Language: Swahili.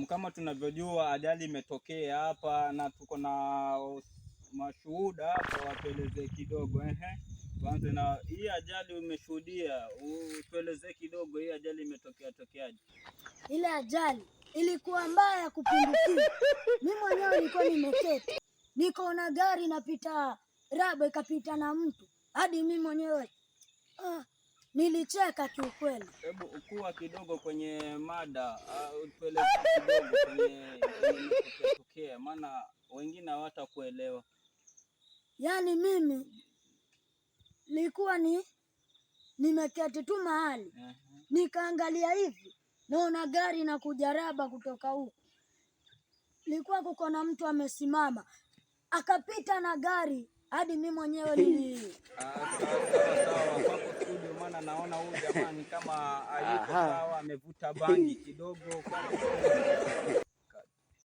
Kama tunavyojua ajali imetokea hapa na tuko na mashuhuda hapa, watuelezee kidogo. Tuanze na hii ajali umeshuhudia, tuelezee kidogo hii ajali imetokea tokeaje? Ile ajali ilikuwa mbaya kupindukia. Mimi mwenyewe nilikuwa nimeketi, nikaona gari napita raba ikapita na mtu, hadi mimi mwenyewe nilicheka kiukweli. Hebu ukua kidogo kwenye mada, tuelezee kidogo kwenye tokea, maana wengine hawatakuelewa. Yaani mimi nilikuwa nimeketi tu mahali, nikaangalia hivi, naona gari na kuja raba kutoka huko. Nilikuwa kuko na mtu amesimama, akapita na gari hadi mimi mwenyewe Sawa kwako studio, maana naona huyu jamani kama hayuko sawa, amevuta bangi kidogo.